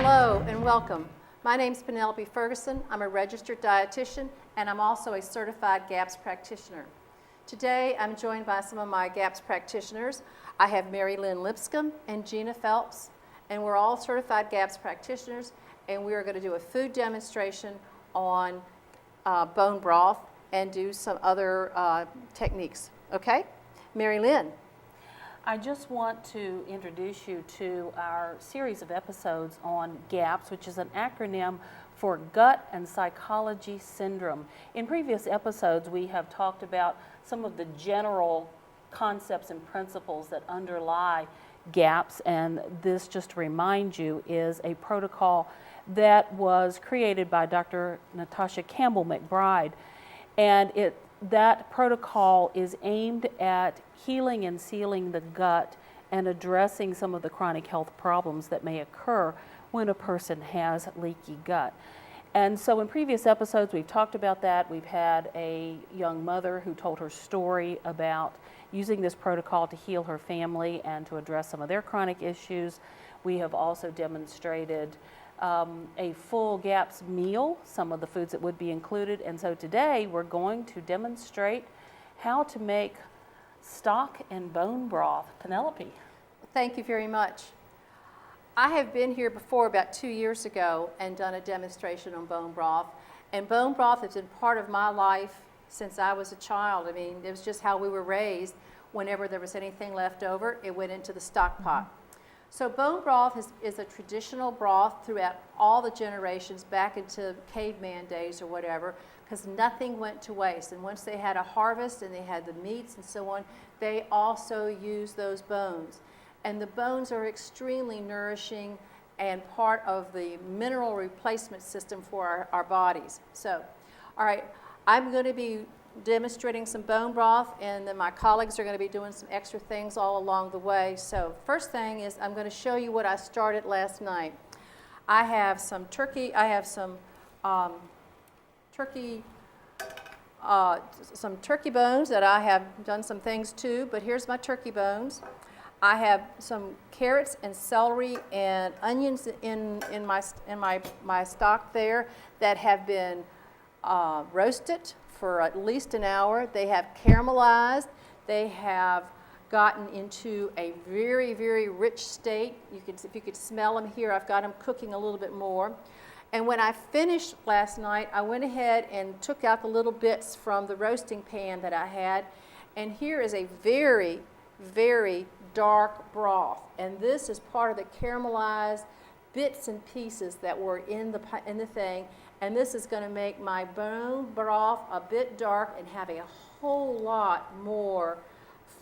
Hello and welcome. My name is Penelope Ferguson. I'm a registered dietitian and I'm also a certified GAPS practitioner. Today I'm joined by some of my GAPS practitioners. I have Mary Lynn Lipscomb and Gina Phelps, and we're all certified GAPS practitioners, and we are going to do a food demonstration on bone broth and do some other techniques. Okay? Mary Lynn. I just want to introduce you to our series of episodes on GAPS, which is an acronym for Gut and Psychology Syndrome. In previous episodes, we have talked about some of the general concepts and principles that underlie GAPS, and this, just to remind you, is a protocol that was created by Dr. Natasha Campbell McBride, and that protocol is aimed at healing and sealing the gut and addressing some of the chronic health problems that may occur when a person has leaky gut. And so in previous episodes we've talked about that. We've had a young mother who told her story about using this protocol to heal her family and to address some of their chronic issues. We have also demonstrated a full GAPS meal, some of the foods that would be included, and so today we're going to demonstrate how to make stock and bone broth. Penelope. Thank you very much. I have been here before about 2 years ago and done a demonstration on bone broth, and bone broth has been part of my life since I was a child. I mean, it was just how we were raised. Whenever there was anything left over, it went into the stock pot. So bone broth is a traditional broth throughout all the generations back into caveman days or whatever, because nothing went to waste. And once they had a harvest and they had the meats and so on, they also used those bones. And the bones are extremely nourishing and part of the mineral replacement system for our bodies. So, all right, I'm going to be demonstrating some bone broth, and then my colleagues are going to be doing some extra things all along the way. So first thing is I'm going to show you what I started last night. I have some turkey, some turkey bones that I have done some things to, but here's my turkey bones. I have some carrots and celery and onions in my stock there that have been roasted for at least an hour. They have caramelized. They have gotten into a very, very rich state. If you could smell them here, I've got them cooking a little bit more. And when I finished last night, I went ahead and took out the little bits from the roasting pan that I had. And here is a very, very dark broth. And this is part of the caramelized bits and pieces that were in the thing. And this is going to make my bone broth a bit dark and have a whole lot more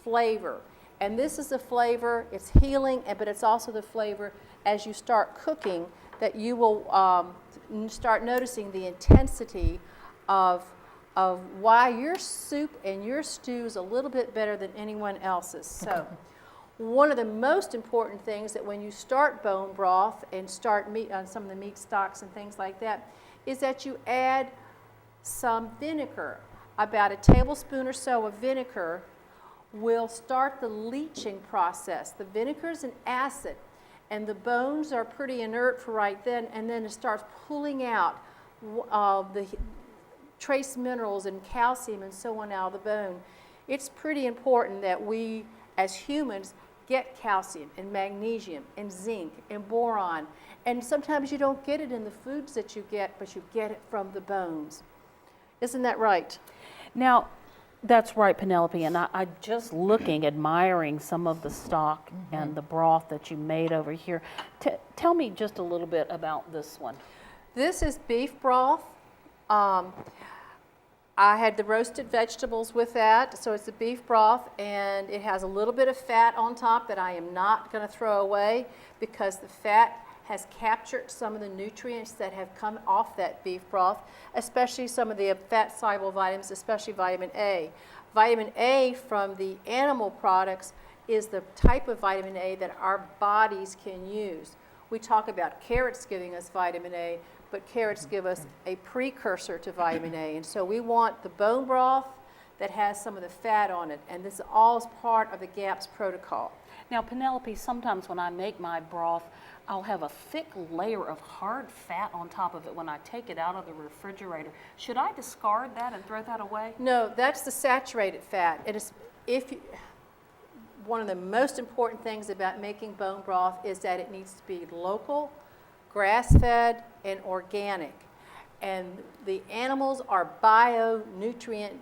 flavor. And this is the flavor, it's healing, but it's also the flavor as you start cooking that you will start noticing the intensity of why your soup and your stew is a little bit better than anyone else's. So one of the most important things that when you start bone broth and start meat on some of the meat stocks and things like that is that you add some vinegar. About a tablespoon or so of vinegar will start the leaching process. The vinegar is an acid, and the bones are pretty inert for right then, and then it starts pulling out the trace minerals and calcium and so on out of the bone. It's pretty important that we, as humans, get calcium and magnesium and zinc and boron. And sometimes you don't get it in the foods that you get, but you get it from the bones. Isn't that right? Now, that's right, Penelope, and I just looking, admiring some of the stock and the broth that you made over here. Tell me just a little bit about this one. This is beef broth. I had the roasted vegetables with that, so it's a beef broth, and it has a little bit of fat on top that I am not going to throw away because the fat has captured some of the nutrients that have come off that beef broth, especially some of the fat-soluble vitamins, especially vitamin A. Vitamin A from the animal products is the type of vitamin A that our bodies can use. We talk about carrots giving us vitamin A, but carrots give us a precursor to vitamin A. And so we want the bone broth that has some of the fat on it, and this all is part of the GAPS protocol. Now, Penelope, sometimes when I make my broth, I'll have a thick layer of hard fat on top of it when I take it out of the refrigerator. Should I discard that and throw that away? No, that's the saturated fat. It is, one of the most important things about making bone broth is that it needs to be local, grass-fed, and organic. And the animals are bio-nutrient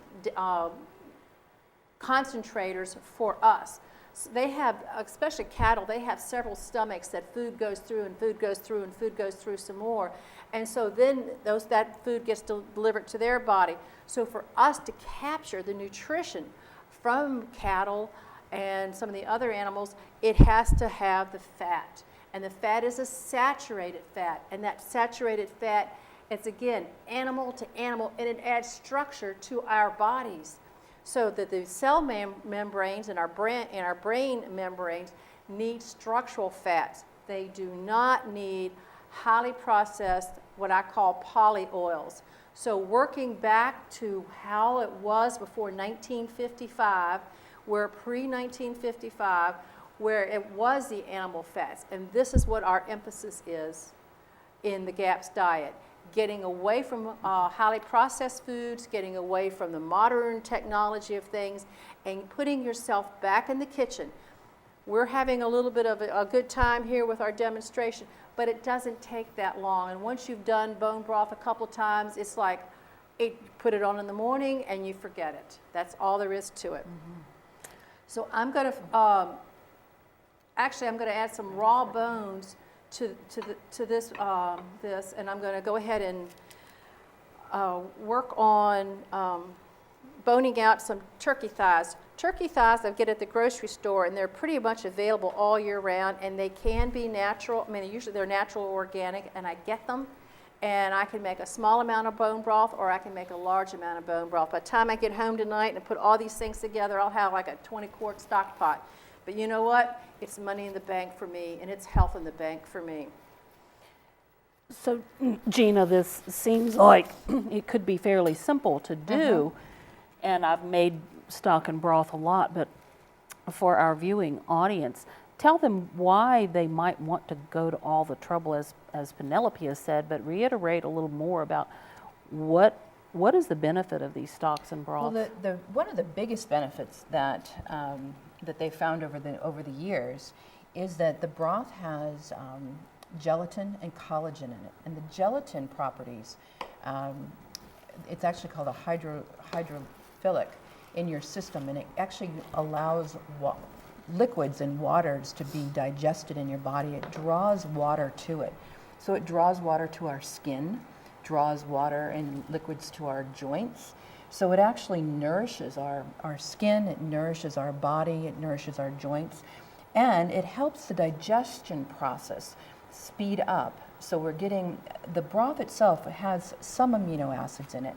concentrators for us. So they have, especially cattle, they have several stomachs that food goes through and food goes through and food goes through some more. And so then that food gets delivered to their body. So for us to capture the nutrition from cattle and some of the other animals, it has to have the fat. And the fat is a saturated fat. And that saturated fat, it's again animal to animal, and it adds structure to our bodies. So that the cell membranes and our brain membranes need structural fats. They do not need highly processed, what I call polyoils. So working back to how it was before 1955, where pre-1955, where it was the animal fats. And this is what our emphasis is in the GAPS diet. Getting away from highly processed foods, getting away from the modern technology of things, and putting yourself back in the kitchen. We're having a little bit of a good time here with our demonstration, but it doesn't take that long. And once you've done bone broth a couple times, it's like put it on in the morning and you forget it. That's all there is to it. Mm-hmm. So I'm going to, actually I'm going to add some raw bones to this, and I'm going to go ahead and work on boning out some turkey thighs. Turkey thighs I get at the grocery store, and they're pretty much available all year round, and they can be natural. I mean, usually they're natural or organic, and I get them, and I can make a small amount of bone broth, or I can make a large amount of bone broth. By the time I get home tonight and put all these things together, I'll have like a 20-quart stock pot. But you know what? It's money in the bank for me, and it's health in the bank for me. So, Gina, this seems like it could be fairly simple to do, and I've made stock and broth a lot, but for our viewing audience, tell them why they might want to go to all the trouble, as Penelope has said, but reiterate a little more about what is the benefit of these stocks and broths? Well, one of the biggest benefits that they found over the years is that the broth has gelatin and collagen in it, and the gelatin properties, it's actually called a hydrophilic in your system, and it actually allows liquids and waters to be digested in your body. It draws water to it. So it draws water to our skin, draws water and liquids to our joints. So it actually nourishes our skin, it nourishes our body, it nourishes our joints, and it helps the digestion process speed up. So we're getting, the broth itself has some amino acids in it,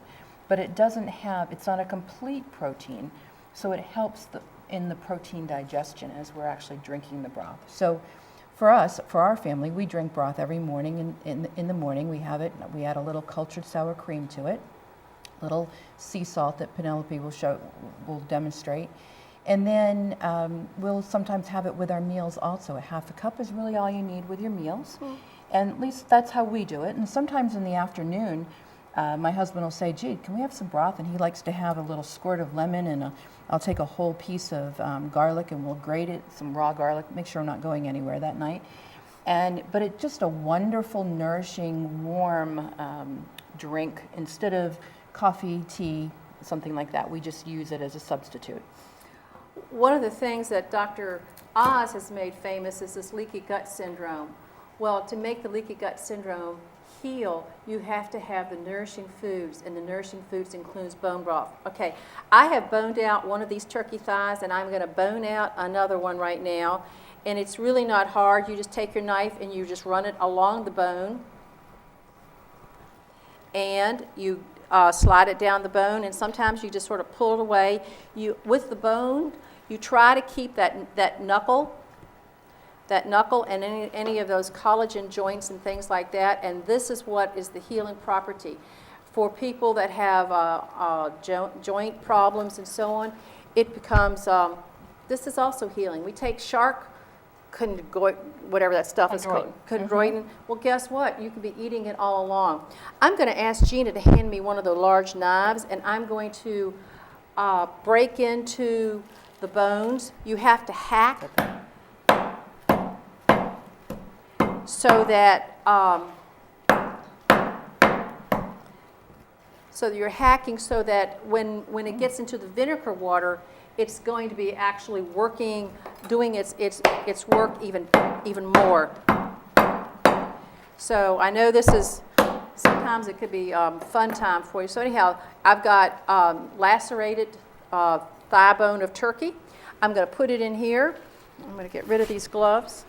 but it's not a complete protein, so it helps in the protein digestion as we're actually drinking the broth. So for us, for our family, we drink broth every morning. In the morning, we add a little cultured sour cream to it, little sea salt that Penelope will demonstrate. And then we'll sometimes have it with our meals also. A half a cup is really all you need with your meals. And at least that's how we do it. And sometimes in the afternoon, my husband will say, gee, can we have some broth? And he likes to have a little squirt of lemon, and I'll take a whole piece of garlic and we'll grate it, some raw garlic, make sure I'm not going anywhere that night. But it's just a wonderful, nourishing, warm drink. Instead of coffee, tea, something like that, we just use it as a substitute. One of the things that Dr. Oz has made famous is this leaky gut syndrome. Well, to make the leaky gut syndrome heal, you have to have the nourishing foods, and the nourishing foods includes bone broth. Okay, I have boned out one of these turkey thighs, and I'm going to bone out another one right now. And it's really not hard. You just take your knife and you just run it along the bone, and you slide it down the bone, and sometimes you just sort of pull it away. With the bone, you try to keep that knuckle and any of those collagen joints and things like that, and this is what is the healing property. For people that have joint problems and so on, it becomes, this is also healing. We take shark whatever that stuff is called, chondroitin. Well, guess what? You could be eating it all along. I'm going to ask Gina to hand me one of the large knives, and I'm going to break into the bones. You have to hack so that you're hacking so that when it gets into the vinegar water, it's going to be actually doing its work even more. So I know this is, sometimes it could be fun time for you. So anyhow, I've got lacerated thigh bone of turkey. I'm going to put it in here. I'm going to get rid of these gloves.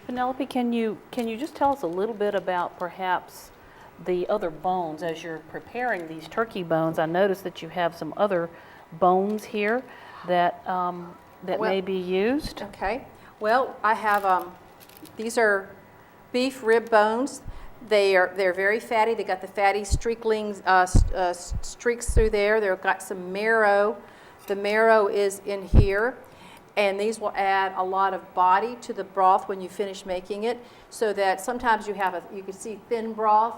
Penelope, can you just tell us a little bit about perhaps the other bones as you're preparing these turkey bones? I noticed that you have some other bones here that may be used. Okay. Well, I have these are beef rib bones. They're very fatty. They got the fatty streaks through there. They've got some marrow. The marrow is in here, and these will add a lot of body to the broth when you finish making it. So that sometimes you can see thin broth,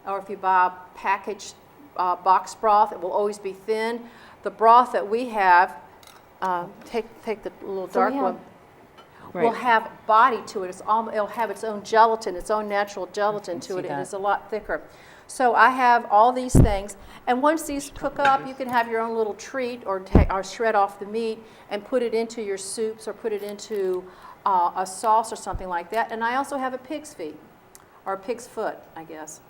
or if you buy a packaged box broth, it will always be thin. The broth that we have, take the little dark one. Right. Will have body to it. It'll have its own gelatin, its own natural gelatin to it, and it's a lot thicker. So I have all these things, and once these cook up, you can have your own little treat, or shred off the meat and put it into your soups, or put it into a sauce or something like that. And I also have a pig's feet, or a pig's foot, I guess.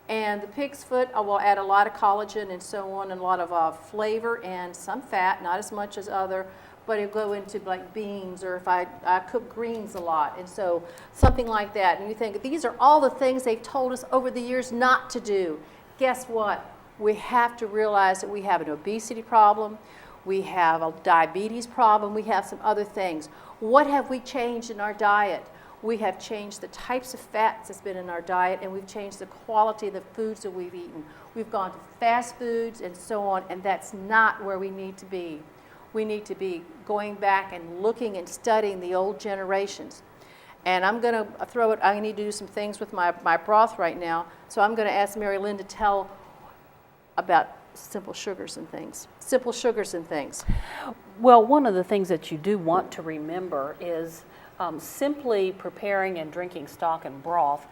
And the pig's foot will add a lot of collagen and so on, and a lot of flavor and some fat, not as much as other, but it'll go into like beans, or if I cook greens a lot, and so something like that. And you think, these are all the things they've told us over the years not to do. Guess what? We have to realize that we have an obesity problem, we have a diabetes problem, we have some other things. What have we changed in our diet? We have changed the types of fats that's been in our diet, and we've changed the quality of the foods that we've eaten. We've gone to fast foods and so on, and that's not where we need to be. We need to be going back and looking and studying the old generations. And I'm going to I need to do some things with my broth right now, so I'm going to ask Mary Lynn to tell about simple sugars and things. Well, one of the things that you do want to remember is simply preparing and drinking stock and broth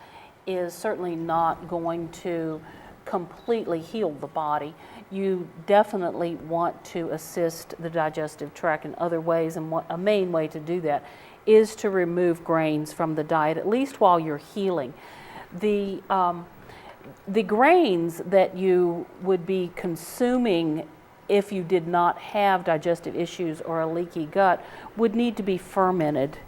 is certainly not going to completely heal the body. You definitely want to assist the digestive tract in other ways, and a main way to do that is to remove grains from the diet, at least while you're healing. The grains that you would be consuming if you did not have digestive issues or a leaky gut would need to be fermented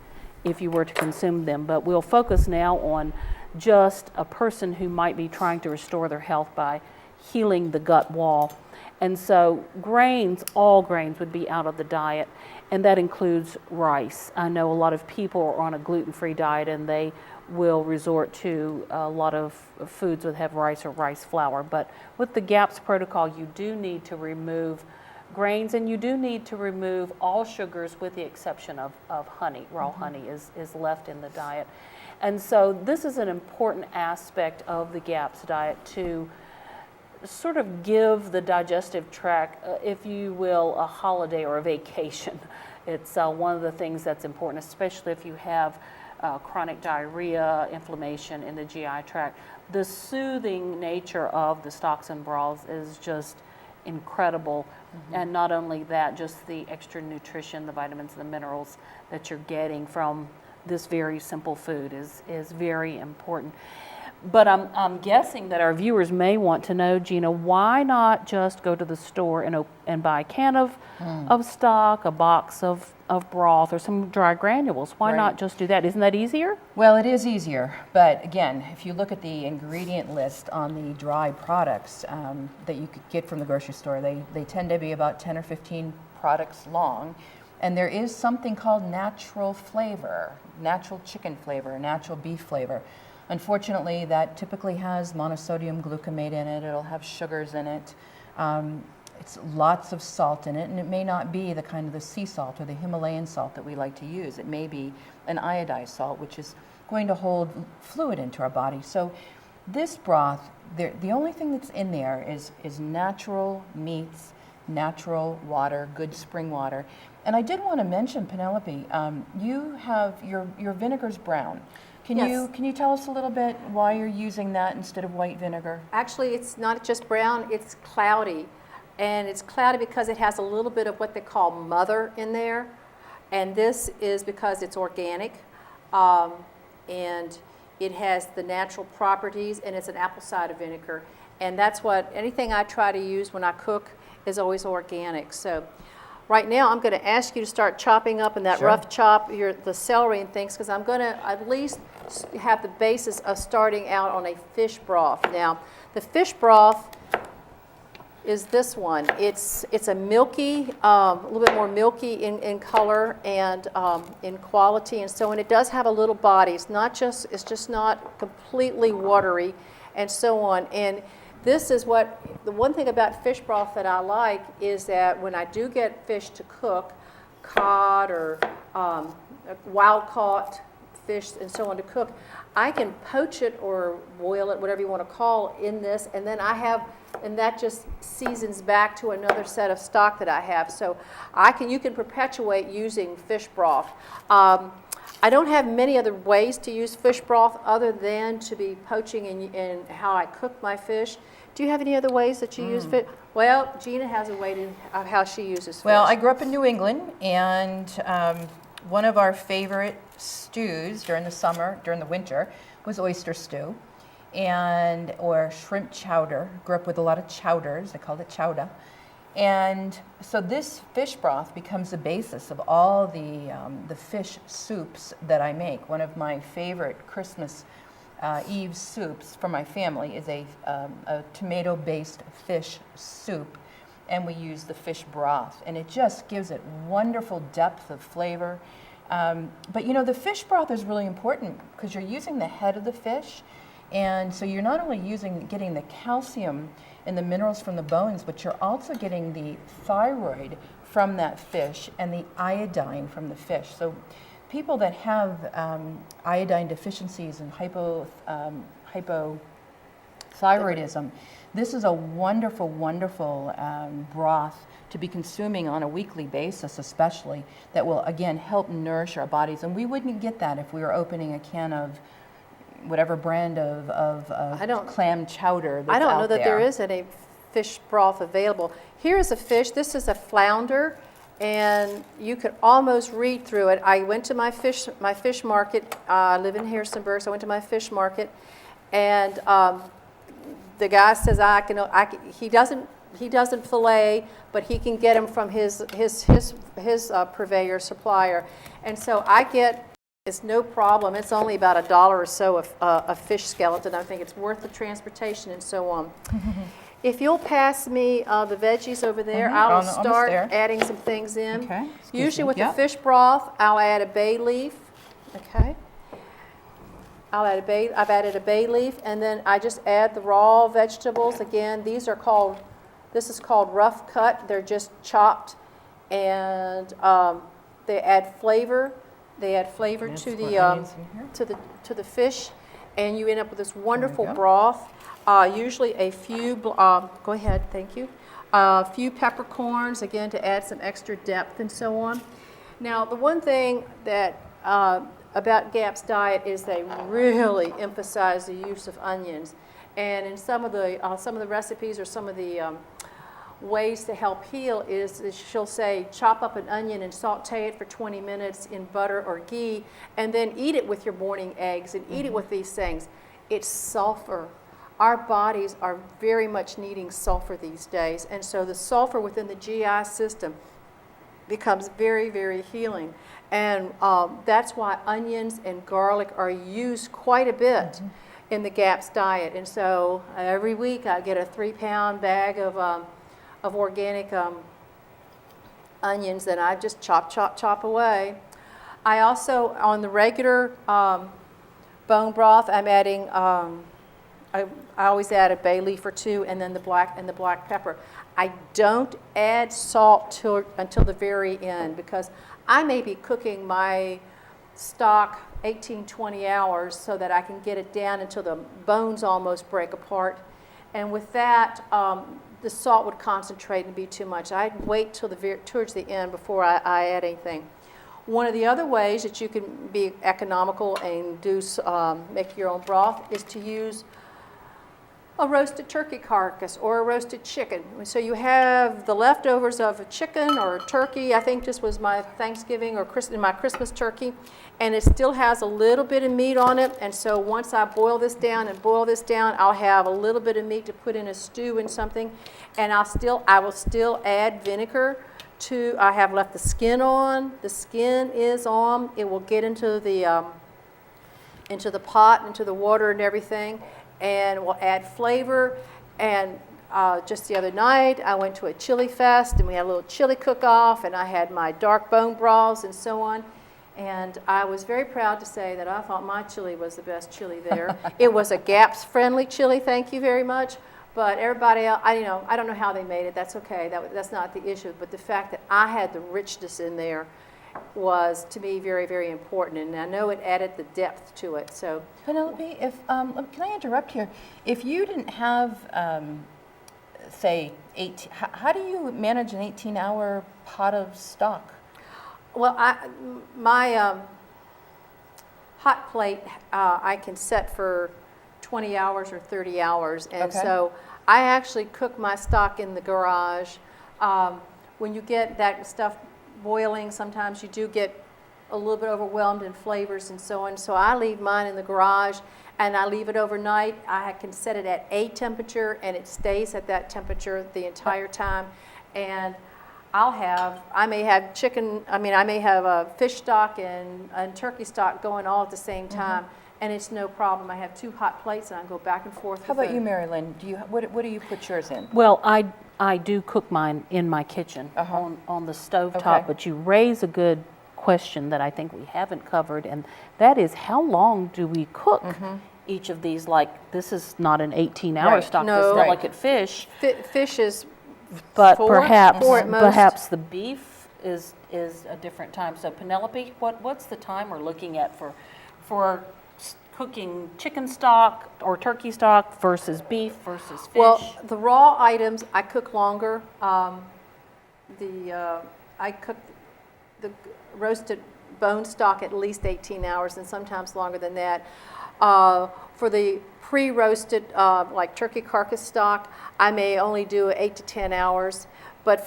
if you were to consume them. But we'll focus now on just a person who might be trying to restore their health by healing the gut wall. And so grains, all grains would be out of the diet, and that includes rice. I know a lot of people are on a gluten-free diet, and they will resort to a lot of foods that have rice or rice flour. But with the GAPS protocol, you do need to remove grains, and you do need to remove all sugars with the exception of honey. Raw honey is left in the diet. And so this is an important aspect of the GAPS diet to sort of give the digestive tract, if you will, a holiday or a vacation. It's one of the things that's important, especially if you have chronic diarrhea, inflammation in the GI tract. The soothing nature of the stocks and broths is just incredible. And not only that, just the extra nutrition, the vitamins, the minerals that you're getting from this very simple food is very important. But I'm guessing that our viewers may want to know, Gina, why not just go to the store and buy a can of stock, a box of broth, or some dry granules? Why not just do that? Isn't that easier? Well, it is easier, but again, if you look at the ingredient list on the dry products that you could get from the grocery store, they tend to be about 10 or 15 products long, and there is something called natural flavor, natural chicken flavor, natural beef flavor. Unfortunately, that typically has monosodium glutamate in it. It'll have sugars in it. it's lots of salt in it, and it may not be the kind of the sea salt or the Himalayan salt that we like to use. It may be an iodized salt, which is going to hold fluid into our body. So this broth, the only thing that's in there is natural meats, natural water, good spring water. And I did want to mention, Penelope, you have your vinegar's brown. Can you tell us a little bit why you're using that instead of white vinegar? Actually, it's not just brown, it's cloudy. And it's cloudy because it has a little bit of what they call mother in there. And this is because it's organic. And it has the natural properties, and it's an apple cider vinegar. And that's what, anything I try to use when I cook is always organic. So right now I'm going to ask you to start chopping up in that Sure. rough chop the celery and things, because I'm going to at least have the basis of starting out on a fish broth. Now, the fish broth is this one. It's a milky, a little bit more milky in color and in quality, and so, and it does have a little body. It's just not completely watery, and so on. And this is what, the one thing about fish broth that I like is that when I do get fish to cook, cod or wild caught fish and so on to cook, I can poach it or boil it, whatever you want to call, in this, and then and that just seasons back to another set of stock that I have. So you can perpetuate using fish broth. I don't have many other ways to use fish broth other than to be poaching in how I cook my fish. Do you have any other ways that you use fish? Well, Gina has a way of how she uses fish. Well, I grew up in New England, and one of our favorite stews during the summer, during the winter, was oyster stew, or shrimp chowder. Grew up with a lot of chowders. I called it chowder. And so this fish broth becomes the basis of all the fish soups that I make. One of my favorite Christmas Eve soups for my family is a tomato-based fish soup, and we use the fish broth, and it just gives it wonderful depth of flavor. But you know, the fish broth is really important because you're using the head of the fish, and so you're not only getting the calcium and the minerals from the bones, but you're also getting the thyroid from that fish and the iodine from the fish. So people that have iodine deficiencies and hypothyroidism, this is a wonderful, wonderful broth to be consuming on a weekly basis, especially, that will, again, help nourish our bodies. And we wouldn't get that if we were opening a can of whatever brand of clam chowder that's out there. I don't know that there is any fish broth available. Here is a fish. This is a flounder, and you could almost read through it. I went to my fish market. I live in Harrisonburg, so I went to my fish market, and the guy says he doesn't fillet, but he can get them from his purveyor supplier, and so I get. It's no problem. It's only about $1 or so of a fish skeleton. I think it's worth the transportation and so on. If you'll pass me the veggies over there, I will start adding some things in. Okay. Usually with the fish broth, I'll add a bay leaf. Okay. I've added a bay leaf, and then I just add the raw vegetables. Again, this is called rough cut. They're just chopped, and they add flavor. They add flavor to the fish, and you end up with this wonderful broth. Usually a few. Go ahead, thank you. A few peppercorns, again, to add some extra depth and so on. Now, the one thing that about GAP's diet is they really emphasize the use of onions, and in some of the recipes or some of the ways to help heal is she'll say chop up an onion and saute it for 20 minutes in butter or ghee, and then eat it with your morning eggs and eat it with these things. It's sulfur. Our bodies are very much needing sulfur these days, and so the sulfur within the GI system becomes very, very healing. And that's why onions and garlic are used quite a bit in the GAPS diet. And so every week I get a 3-pound bag of organic onions, and I just chop away. I also, on the regular bone broth, I'm adding, I always add a bay leaf or two, and then the black pepper. I don't add salt until the very end, because I may be cooking my stock 18, 20 hours so that I can get it down until the bones almost break apart. And with that, the salt would concentrate and be too much. I'd wait till towards the end before I add anything. One of the other ways that you can be economical and make your own broth is to use a roasted turkey carcass or a roasted chicken. So you have the leftovers of a chicken or a turkey. I think this was my Thanksgiving or my Christmas turkey, and it still has a little bit of meat on it. And so once I boil this down, I'll have a little bit of meat to put in a stew and something, and I will still add vinegar. I have left the skin on. The skin is on. It will get into the pot, into the water and everything, and we'll add flavor. And just the other night, I went to a chili fest, and we had a little chili cook-off, and I had my dark bone broths and so on. And I was very proud to say that I thought my chili was the best chili there. It was a GAPS-friendly chili, thank you very much. But everybody else, I don't know how they made it. That's okay. That's not the issue. But the fact that I had the richness in there was, to me, very, very important. And I know it added the depth to it. So, Penelope, can I interrupt here? If you didn't have, say, how do you manage an 18-hour pot of stock? well, my hot plate I can set for 20 hours or 30 hours. And Okay. so I actually cook my stock in the garage. When you get that stuff boiling, sometimes you do get a little bit overwhelmed in flavors and so on. So I leave mine in the garage and I leave it overnight. I can set it at a temperature and it stays at that temperature the entire time. And I may have a fish stock and turkey stock going all at the same time. And it's no problem. I have 2 hot plates and I go back and forth. How about you, Mary Lynn? What do you put yours in? Well, I do cook mine in my kitchen on the stove top, Okay. but you raise a good question that I think we haven't covered, and that is, how long do we cook each of these? Like, this is not an 18-hour Right. stock, No. this is Right. delicate fish, Fish is but 4 at most. perhaps the beef is a different time. So Penelope, what's the time we're looking at for cooking chicken stock or turkey stock versus beef versus fish? Well, the raw items I cook longer. I cook the roasted bone stock at least 18 hours and sometimes longer than that. For the pre-roasted like turkey carcass stock, I may only do 8 to 10 hours.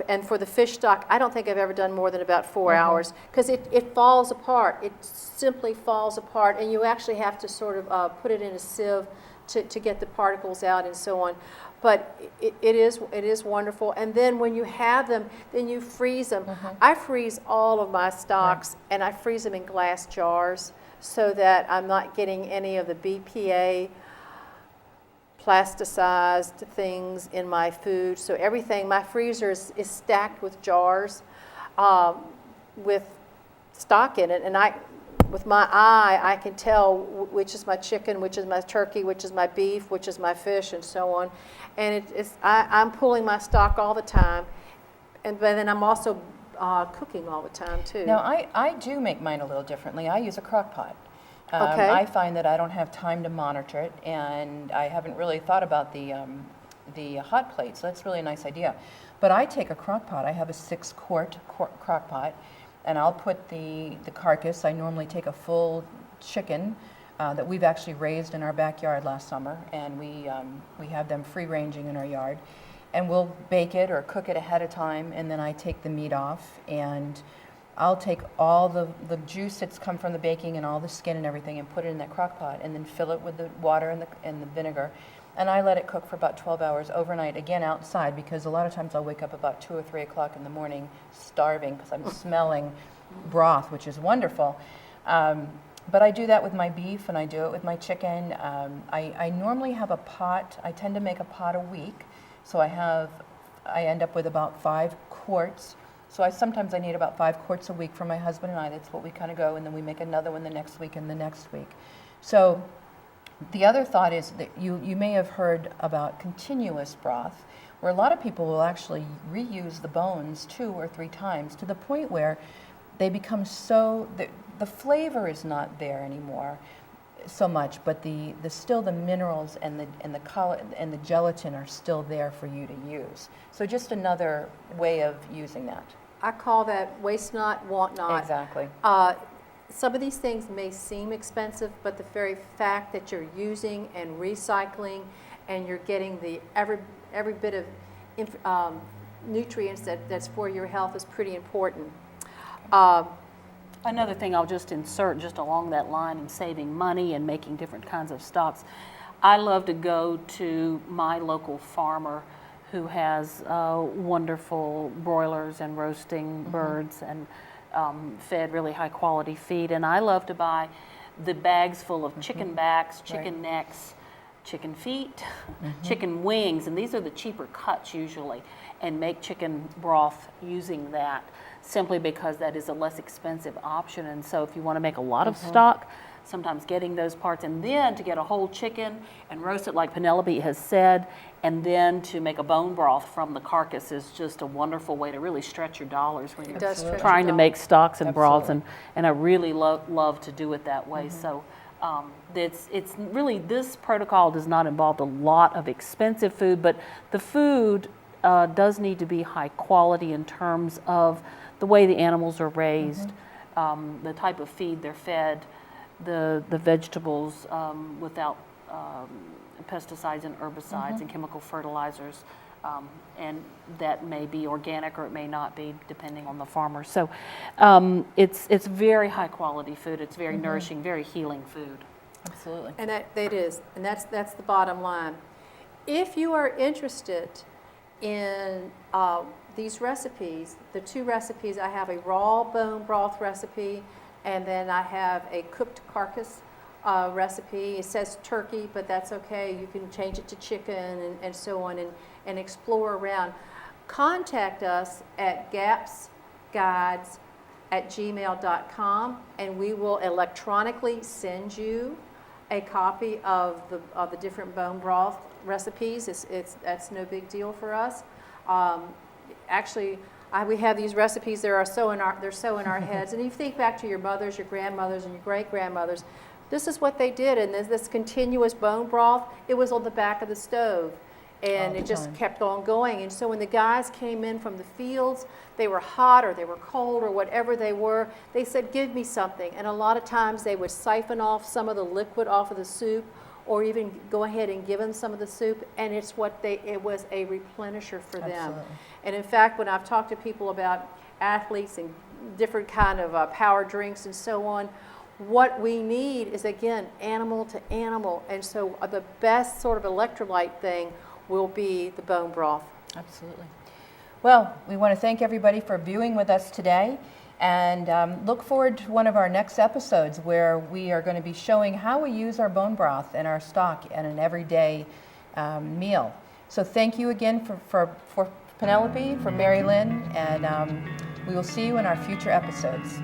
And for the fish stock, I don't think I've ever done more than about 4 hours, because it falls apart. It simply falls apart, and you actually have to sort of put it in a sieve to get the particles out and so on. But it is wonderful. And then when you have them, then you freeze them. I freeze all of my stocks, and I freeze them in glass jars so that I'm not getting any of the BPA plasticized things in my food. So everything, my freezer is stacked with jars with stock in it. And with my eye, I can tell which is my chicken, which is my turkey, which is my beef, which is my fish, and so on. And I'm pulling my stock all the time. But then I'm also cooking all the time, too. Now, I do make mine a little differently. I use a crock pot. Okay. I find that I don't have time to monitor it, and I haven't really thought about the hot plate, so that's really a nice idea. But I take a crock pot. I have a 6-quart crock pot, and I'll put the carcass. I normally take a full chicken that we've actually raised in our backyard last summer, and we have them free-ranging in our yard. And we'll bake it or cook it ahead of time, and then I take the meat off, and I'll take all the juice that's come from the baking and all the skin and everything and put it in that crock pot and then fill it with the water and the vinegar. And I let it cook for about 12 hours overnight, again outside, because a lot of times I'll wake up about 2 or 3 o'clock in the morning starving because I'm smelling broth, which is wonderful. But I do that with my beef and I do it with my chicken. I normally have a pot. I tend to make a pot a week. So I end up with about 5 quarts. So sometimes I need about 5 quarts a week for my husband and I. That's what we kind of go, and then we make another one the next week and the next week. So the other thought is that you may have heard about continuous broth, where a lot of people will actually reuse the bones 2 or 3 times to the point where they become so, the flavor is not there anymore so much, but still the minerals and the gelatin are still there for you to use. So just another way of using that. I call that waste not, want not. Exactly. Some of these things may seem expensive, but the very fact that you're using and recycling and you're getting every bit of nutrients that's for your health is pretty important. Another thing I'll just insert just along that line in saving money and making different kinds of stocks. I love to go to my local farmer who has wonderful broilers and roasting birds and fed really high quality feed. And I love to buy the bags full of chicken backs, chicken necks, chicken feet, chicken wings, and these are the cheaper cuts usually, and make chicken broth using that, simply because that is a less expensive option. And so if you want to make a lot of stock, sometimes getting those parts, and then to get a whole chicken and roast it like Penelope has said, and then to make a bone broth from the carcass is just a wonderful way to really stretch your dollars when you're trying to make stocks and broths, and I really love to do it that way. So it's really, this protocol does not involve a lot of expensive food, but the food does need to be high quality in terms of the way the animals are raised, the type of feed they're fed, the vegetables without pesticides and herbicides and chemical fertilizers, and that may be organic or it may not be, depending on the farmer. So it's very high quality food. It's very nourishing, very healing food. Absolutely. And that is, and that's the bottom line. If you are interested in these recipes, the 2 recipes, I have a raw bone broth recipe, and then I have a cooked carcass recipe. It says turkey, but that's okay. You can change it to chicken and so on, and explore around. Contact us at gapsguides@gmail.com, and we will electronically send you a copy of the different bone broth recipes. That's no big deal for us. Actually, we have these recipes. They're so in our heads. And you think back to your mothers, your grandmothers, and your great grandmothers. This is what they did, and this continuous bone broth. It was on the back of the stove, and it just kept on going. And so when the guys came in from the fields, they were hot or they were cold or whatever they were. They said, "Give me something." And a lot of times they would siphon off some of the liquid off of the soup, or even go ahead and give them some of the soup, and it was a replenisher for them. Absolutely. And in fact, when I've talked to people about athletes and different kind of power drinks and so on, what we need is, again, animal to animal. And so the best sort of electrolyte thing will be the bone broth. Absolutely. Well, we want to thank everybody for viewing with us today, and look forward to one of our next episodes where we are going to be showing how we use our bone broth in our stock in an everyday meal. So thank you again for Penelope, for Mary Lynn, and we will see you in our future episodes.